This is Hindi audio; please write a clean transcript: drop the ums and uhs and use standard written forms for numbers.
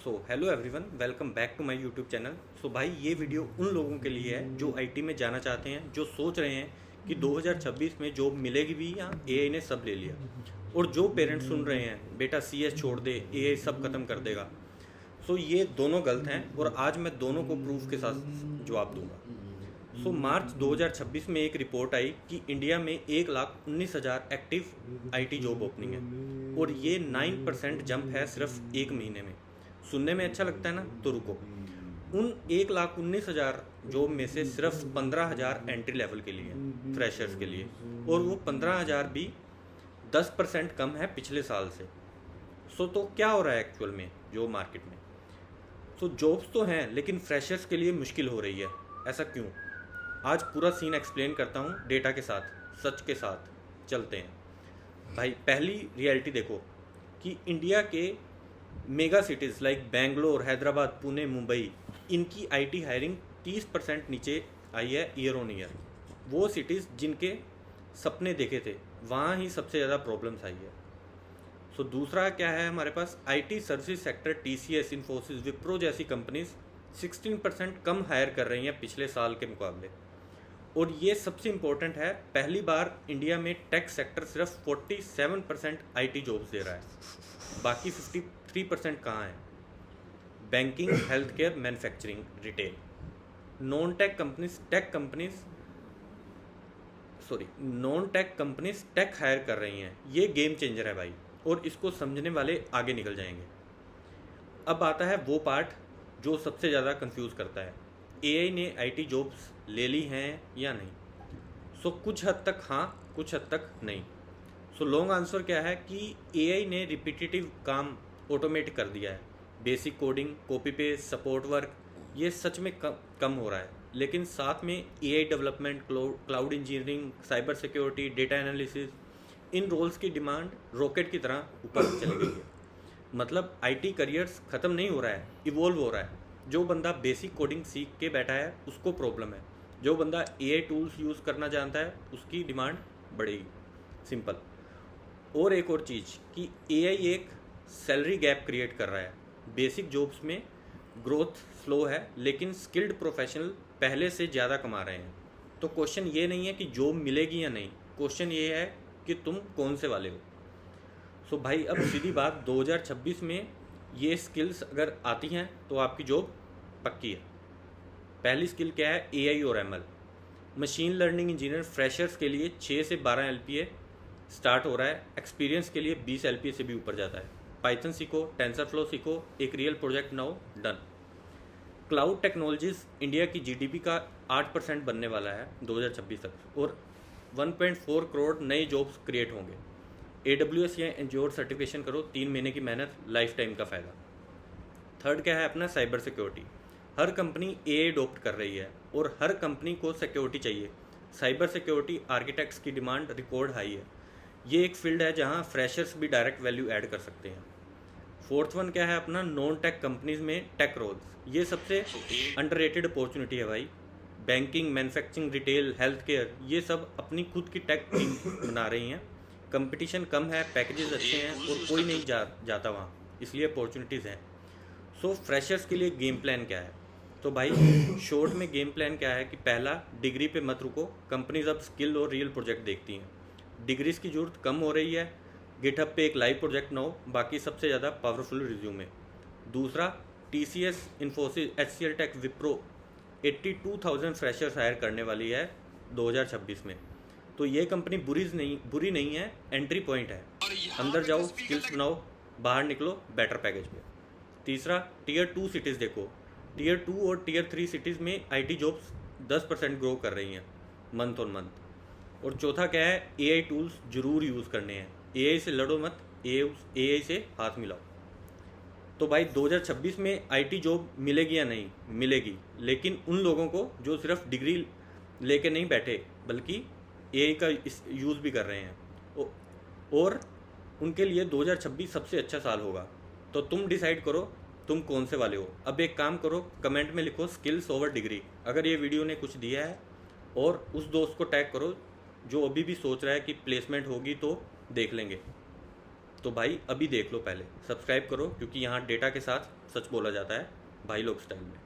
So hello everyone, welcome back to my YouTube channel. So भाई, ये वीडियो उन लोगों के लिए है जो आईटी में जाना चाहते हैं, जो सोच रहे हैं कि 2026 में जॉब मिलेगी भी या एआई ने सब ले लिया, और जो पेरेंट्स सुन रहे हैं बेटा सीएस छोड़ दे, एआई सब खत्म कर देगा। सो ये दोनों गलत हैं और आज मैं दोनों को प्रूफ के साथ जवाब दूंगा। सो मार्च 2026 में एक रिपोर्ट आई कि इंडिया में 1,19,000 एक्टिव आईटी जॉब ओपनिंग है और ये 9% जंप है सिर्फ एक महीने में। सुनने में अच्छा लगता है ना, तो रुको। उन 1,19,000 जॉब में से सिर्फ 15,000 एंट्री लेवल के लिए, फ्रेशर्स के लिए, और वो 15,000 भी 10% कम है पिछले साल से। सो तो क्या हो रहा है एक्चुअल में जॉब मार्केट में? सो जॉब्स तो हैं लेकिन फ्रेशर्स के लिए मुश्किल हो रही है। ऐसा क्यों? आज पूरा सीन एक्सप्लेन करता हूँ डेटा के साथ, सच के साथ। चलते हैं भाई। पहली रियलिटी देखो कि इंडिया के mega cities like Bangalore, Hyderabad, Pune, Mumbai, इनकी आईटी हायरिंग 30% नीचे आई है ईयर ऑन ईयर। वो सिटीज़ जिनके सपने देखे थे, वहाँ ही सबसे ज़्यादा प्रॉब्लम्स आई है। सो दूसरा क्या है हमारे पास? IT service sector, TCS, Infosys, Wipro जैसी कंपनीज 16% कम हायर कर रही हैं पिछले साल के मुकाबले। और ये सबसे इम्पोर्टेंट है, पहली बार इंडिया में टेक सेक्टर सिर्फ 47% आईटी जॉब्स दे रहा है। बाकी 53% कहाँ है? Banking, health care, manufacturing, retail. Non tech companies tech hire कर रही हैं। ये गेम चेंजर है भाई, और इसको समझने वाले आगे निकल जाएंगे। अब आता है वो पार्ट जो सबसे ज़्यादा कंफ्यूज करता है। एआई ने आईटी जॉब्स ले ली हैं या नहीं? सो कुछ हद तक हाँ, कुछ हद तक नहीं। सो लॉन्ग आंसर क्या है कि एआई ने रिपीटेटिव काम ऑटोमेट कर दिया है। Basic coding, copy paste, support work, ये सच में कम हो रहा है। लेकिन साथ में AI development, cloud engineering, cyber security, data analysis, इन रोल्स की डिमांड रॉकेट की तरह ऊपर चली गई है। मतलब आईटी करियर्स ख़त्म नहीं हो रहा है, इवॉल्व हो रहा है। जो बंदा बेसिक कोडिंग सीख के बैठा है उसको प्रॉब्लम है, जो बंदा एआई टूल्स यूज़ करना जानता है उसकी डिमांड बढ़ेगी। सिंपल। और एक और चीज़ कि एआई एक सैलरी गैप क्रिएट कर रहा है। बेसिक जॉब्स में ग्रोथ स्लो है, लेकिन स्किल्ड प्रोफेशनल पहले से ज़्यादा कमा रहे हैं। तो क्वेश्चन ये नहीं है कि जॉब मिलेगी या नहीं, क्वेश्चन ये है कि तुम कौन से वाले हो। सो भाई, अब सीधी बात, 2026 में ये स्किल्स अगर आती हैं तो आपकी जॉब पक्की है। पहली स्किल क्या है? एआई और ML. Machine learning engineer freshers के लिए 6 से 12 एलपीए स्टार्ट हो रहा है, एक्सपीरियंस के लिए 20 एलपीए से भी ऊपर जाता है। पाइथन सीखो, टेंसरफ्लो सीखो, एक real project now done. Cloud technologies India की जीडीपी का 8% बनने वाला है 2026 तक, और 1.4 करोड़ नए जॉब्स क्रिएट होंगे। AWS या एंज्योर सर्टिफिकेशन करो, 3 महीने की मेहनत, लाइफ टाइम का फ़ायदा। थर्ड क्या है अपना? Cyber security. हर कंपनी एआई अडॉप्ट कर रही है और हर कंपनी को सिक्योरिटी चाहिए। साइबर सिक्योरिटी आर्किटेक्ट्स की डिमांड रिकॉर्ड हाई है। ये एक फील्ड है जहां फ्रेशर्स भी डायरेक्ट वैल्यू ऐड कर सकते हैं। फोर्थ वन क्या है अपना? नॉन टेक कंपनीज में टेक रोल्स। ये सबसे अंडररेटेड अपॉर्चुनिटी है भाई। Banking, manufacturing, retail, health care, ये सब अपनी खुद की टेक टीम बना रही हैं। कंपटीशन कम है, पैकेजेस अच्छे हैं और कोई नहीं जाता वहाँ, इसलिए अपॉर्चुनिटीज़ हैं। सो फ्रेशर्स के लिए गेम प्लान क्या है? तो भाई शॉर्ट में गेम प्लान क्या है कि पहला, डिग्री पे मत रुको। कंपनीज अब स्किल और रियल प्रोजेक्ट देखती हैं। डिग्रीज की जरूरत कम हो रही है। गिटहब पे एक लाइव प्रोजेक्ट ना हो, बाकी सबसे ज़्यादा पावरफुल रिज्यूमे। दूसरा, TCS, Infosys, HCL tech, Wipro 82,000 freshers hire करने वाली है 2026 में। तो ये कंपनी बुरी नहीं है, एंट्री पॉइंट है। अंदर जाओ, स्किल्स बनाओ, बाहर निकलो बेटर पैकेज पे। तीसरा, टीयर 2 सिटीज़ देखो। टीयर 2 और टीयर 3 सिटीज़ में आईटी जॉब्स 10% ग्रो कर रही हैं मंथ ऑन मंथ। और चौथा क्या है? एआई टूल्स ज़रूर यूज़ करने हैं। एआई से लड़ो मत, एआई से हाथ मिलाओ। तो भाई 2026 में आईटी जॉब मिलेगी या नहीं? मिलेगी, लेकिन उन लोगों को जो सिर्फ डिग्री लेके नहीं बैठे बल्कि एआई का यूज़ भी कर रहे हैं, और उनके लिए 2026 सबसे अच्छा साल होगा। तो तुम डिसाइड करो तुम कौन से वाले हो। अब एक काम करो, कमेंट में लिखो स्किल्स ओवर डिग्री अगर ये वीडियो ने कुछ दिया है, और उस दोस्त को टैग करो जो अभी भी सोच रहा है कि प्लेसमेंट होगी तो देख लेंगे। तो भाई अभी देख लो, पहले सब्सक्राइब करो, क्योंकि यहाँ डेटा के साथ सच बोला जाता है भाई लोग स्टाइल में।